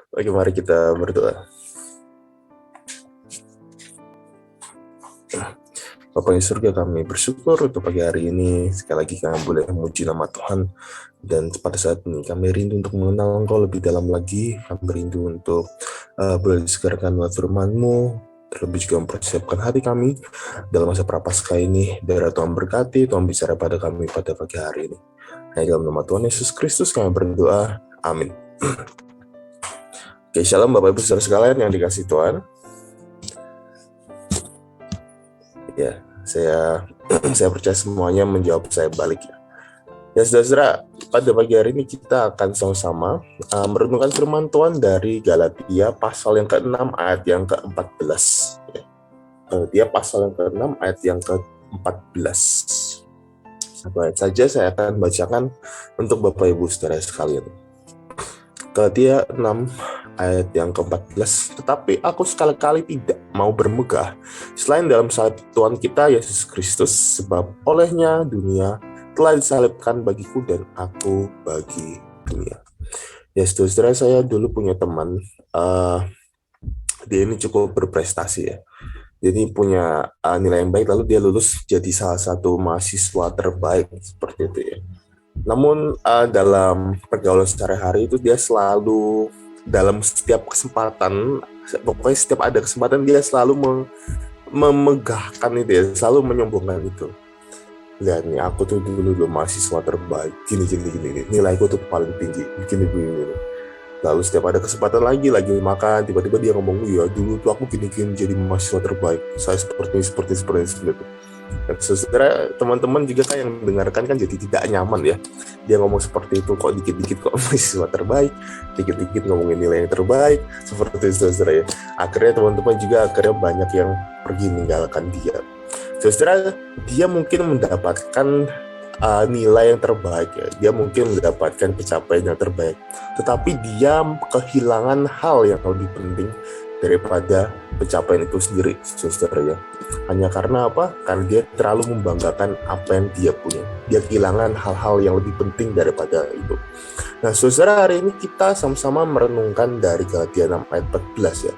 Oke, mari kita berdoa. Bapa di surga, kami bersyukur untuk pagi hari ini. Sekali lagi kami boleh memuji nama Tuhan. Dan pada saat ini kami rindu untuk mengenal Engkau lebih dalam lagi. Kami rindu untuk boleh disegarkan lewat firman-Mu. Terlebih juga mempersiapkan hati kami dalam masa prapaskah ini. Biar Tuhan berkati, Tuhan bicara pada kami pada pagi hari ini. Hanya dalam nama Tuhan Yesus Kristus kami berdoa. Amin. Oke, shalom Bapak Ibu Saudara sekalian yang dikasihi Tuhan. Ya, saya percaya semuanya menjawab saya balik ya. Ya, saudara, pada pagi hari ini kita akan sama-sama merenungkan firman Tuhan dari Galatia pasal yang ke-6 ayat yang ke-14. Ya. Galatia pasal yang ke-6 ayat yang ke-14. Satu ayat saja saya akan bacakan untuk Bapak Ibu Saudara sekalian. Galatia 6 ayat yang ke-14, tetapi aku sekali-kali tidak mau bermegah selain dalam salib Tuhan kita Yesus Kristus, sebab olehnya dunia telah disalibkan bagiku dan aku bagi dunia. Ya, saudara, saya dulu punya teman, dia ini cukup berprestasi ya. Jadi punya nilai yang baik, lalu dia lulus jadi salah satu mahasiswa terbaik seperti itu ya. Namun dalam pergaulan sehari-hari itu dia selalu dalam setiap kesempatan, pokoknya setiap ada kesempatan dia selalu memegahkan itu ya, selalu menyombongkan itu. Dan ya, aku tuh dulu mahasiswa terbaik, gini, nilaiku tuh paling tinggi, gini. Lalu setiap ada kesempatan lagi makan, tiba-tiba dia ngomong, ya dulu tuh aku gini jadi mahasiswa terbaik, saya seperti itu. Dan saudara, teman-teman juga kan yang mendengarkan kan jadi tidak nyaman ya. Dia ngomong seperti itu, kok dikit-dikit kok mahasiswa terbaik, dikit-dikit ngomongin nilai yang terbaik, seperti itu saudara ya. Akhirnya teman-teman juga banyak yang pergi meninggalkan dia. Saudara, dia mungkin mendapatkan nilai yang terbaik ya. Dia mungkin mendapatkan pencapaian yang terbaik, tetapi dia kehilangan hal yang lebih penting daripada pencapaian itu sendiri, saudara ya. Hanya karena apa? Karena dia terlalu membanggakan apa yang dia punya. Dia kehilangan hal-hal yang lebih penting daripada itu. Nah, saudara, hari ini kita sama-sama merenungkan dari Galatia 6 ayat 14 ya.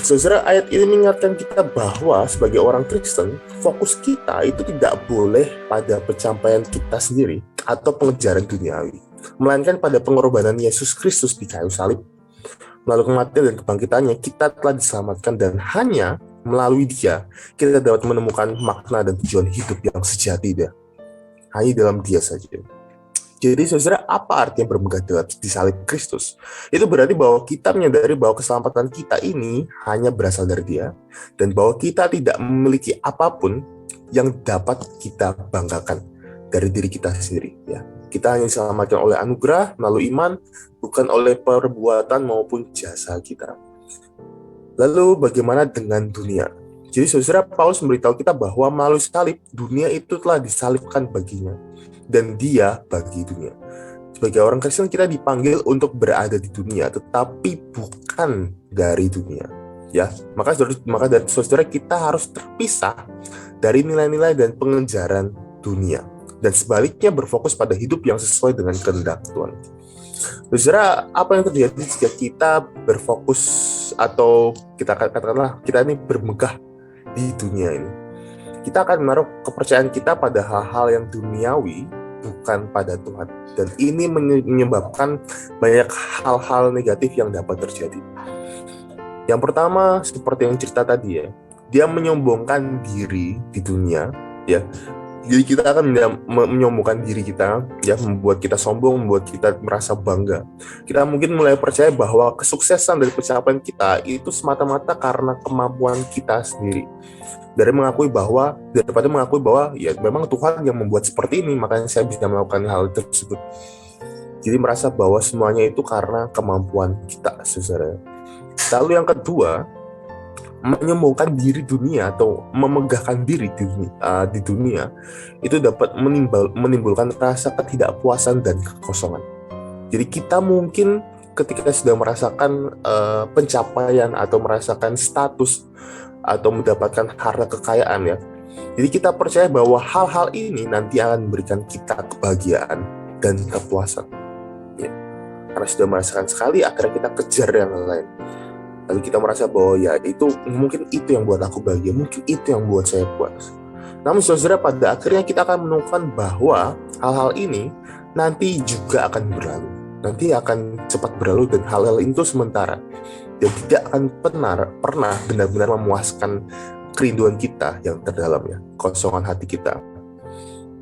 Saudara, ayat ini mengingatkan kita bahwa sebagai orang Kristen, fokus kita itu tidak boleh pada pencapaian kita sendiri atau pengejaran duniawi, melainkan pada pengorbanan Yesus Kristus di kayu salib. Melalui kematian dan kebangkitannya, kita telah diselamatkan, dan hanya melalui Dia kita dapat menemukan makna dan tujuan hidup yang sejati. Hanya dalam Dia saja. Jadi saudara, apa artinya bermegah di salib Kristus? Itu berarti bahwa kita menyadari bahwa keselamatan kita ini hanya berasal dari Dia, dan bahwa kita tidak memiliki apapun yang dapat kita banggakan dari diri kita sendiri ya. Kita hanya diselamatkan oleh anugerah melalui iman, bukan oleh perbuatan maupun jasa kita. Lalu bagaimana dengan dunia? Jadi saudara, Paulus memberitahu kita bahwa melalui salib, dunia itu telah disalibkan baginya, dan Dia bagi dunia. Sebagai orang Kristen, kita dipanggil untuk berada di dunia, tetapi bukan dari dunia. Ya, maka dari saudara, kita harus terpisah dari nilai-nilai dan pengejaran dunia, dan sebaliknya berfokus pada hidup yang sesuai dengan kehendak Tuhan. Saudara, apa yang terjadi jika kita berfokus atau kita katakanlah kita ini bermegah di dunia ini? Kita akan menaruh kepercayaan kita pada hal-hal yang duniawi, bukan pada Tuhan. Dan ini menyebabkan banyak hal-hal negatif yang dapat terjadi. Yang pertama, seperti yang cerita tadi ya, dia menyombongkan diri di dunia ya. Jadi kita akan menyombongkan diri kita ya, membuat kita sombong, membuat kita merasa bangga. Kita mungkin mulai percaya bahwa kesuksesan dari pencapaian kita itu semata-mata karena kemampuan kita sendiri. Daripada mengakui bahwa ya memang Tuhan yang membuat seperti ini, makanya saya bisa melakukan hal tersebut. Jadi merasa bahwa semuanya itu karena kemampuan kita, saudara. Lalu yang kedua, menyombongkan diri dunia atau memegahkan diri di dunia itu dapat menimbulkan rasa ketidakpuasan dan kekosongan. Jadi kita mungkin ketika sedang merasakan pencapaian atau merasakan status atau mendapatkan harta kekayaan ya, jadi kita percaya bahwa hal-hal ini nanti akan memberikan kita kebahagiaan dan kepuasan ya. Karena sudah merasakan sekali, akhirnya kita kejar yang lain. Lalu kita merasa bahwa ya itu mungkin itu yang buat aku bahagia, mungkin itu yang buat saya puas. Namun saudara, pada akhirnya kita akan menemukan bahwa hal-hal ini nanti juga akan berlalu. Nanti akan cepat berlalu dan hal-hal itu sementara. Dan tidak akan pernah benar-benar memuaskan kerinduan kita yang terdalam ya, kosongan hati kita.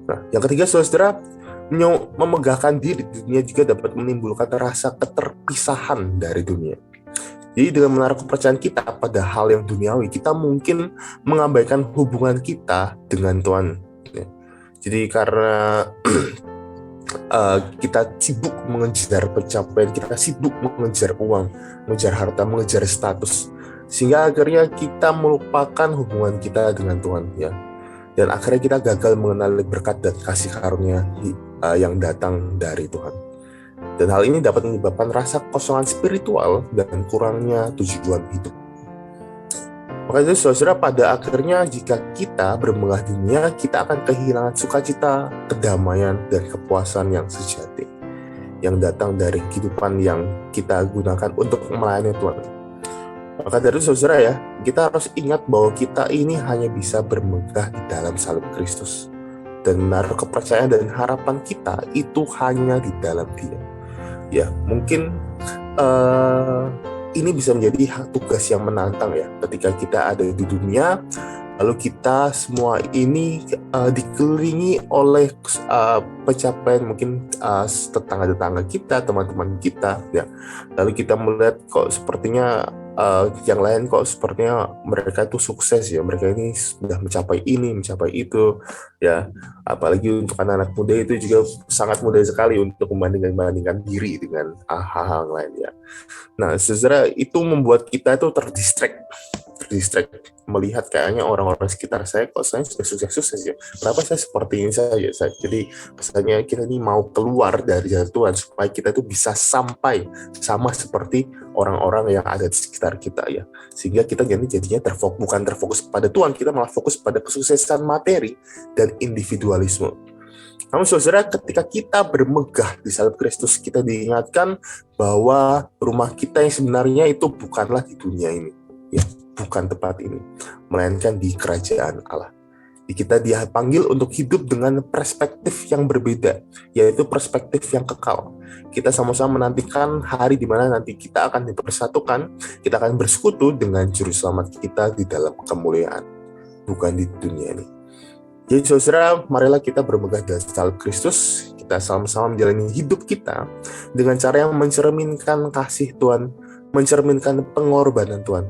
Nah, yang ketiga saudara, memegahkan diri di dunia juga dapat menimbulkan rasa keterpisahan dari dunia. Jadi dengan menaruh kepercayaan kita pada hal yang duniawi, kita mungkin mengabaikan hubungan kita dengan Tuhan. Jadi karena kita sibuk mengejar pencapaian, kita sibuk mengejar uang, mengejar harta, mengejar status, sehingga akhirnya kita melupakan hubungan kita dengan Tuhan, ya. Dan akhirnya kita gagal mengenali berkat dan kasih karunia yang datang dari Tuhan. Dan hal ini dapat menyebabkan rasa kosongan spiritual dan kurangnya tujuan hidup. Maka itu saudara, pada akhirnya jika kita bermegah dunia, kita akan kehilangan sukacita, kedamaian, dan kepuasan yang sejati yang datang dari kehidupan yang kita gunakan untuk melayani Tuhan. Maka dari itu saudara ya, kita harus ingat bahwa kita ini hanya bisa bermegah di dalam salib Kristus. Dan menaruh kepercayaan dan harapan kita itu hanya di dalam Dia. Ya, mungkin ini bisa menjadi tugas yang menantang ya, ketika kita ada di dunia, lalu kita semua ini dikelilingi oleh pencapaian mungkin tetangga-tetangga kita, teman-teman kita, ya. Lalu kita melihat kok sepertinya yang lain kok sepertinya mereka itu sukses ya, mereka ini sudah mencapai ini, mencapai itu, ya. Apalagi untuk anak-anak muda itu juga sangat mudah sekali untuk membandingkan diri dengan hal-hal lain ya. Nah, saudara, itu membuat kita itu terdistract melihat kayaknya orang-orang sekitar saya kok saya sudah sukses-sukses ya. Kenapa saya seperti ini saja? Jadi kesannya kita ini mau keluar dari jalan Tuhan supaya kita itu bisa sampai sama seperti orang-orang yang ada di sekitar kita ya. Sehingga kita jadinya bukan terfokus pada Tuhan, kita malah fokus pada kesuksesan materi dan individualisme. Namun saudara, ketika kita bermegah di salib Kristus, kita diingatkan bahwa rumah kita yang sebenarnya itu bukanlah di dunia ini, ya, bukan tempat ini, melainkan di kerajaan Allah. Kita dipanggil untuk hidup dengan perspektif yang berbeda, yaitu perspektif yang kekal. Kita sama-sama menantikan hari di mana nanti kita akan dipersatukan, kita akan bersekutu dengan Juru Selamat kita di dalam kemuliaan, bukan di dunia ini. Jadi saudara, marilah kita bermegah di salib Kristus, kita sama-sama menjalani hidup kita dengan cara yang mencerminkan kasih Tuhan, mencerminkan pengorbanan Tuhan.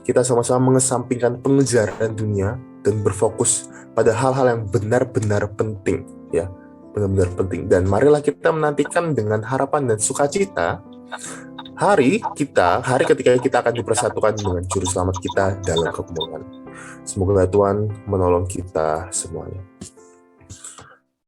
Kita sama-sama mengesampingkan pengejaran dunia dan berfokus pada hal-hal yang benar-benar penting, ya, benar-benar penting. Dan marilah kita menantikan dengan harapan dan sukacita hari ketika kita akan dipersatukan dengan Juru Selamat kita dalam kemuliaan. Semoga Tuhan menolong kita semuanya.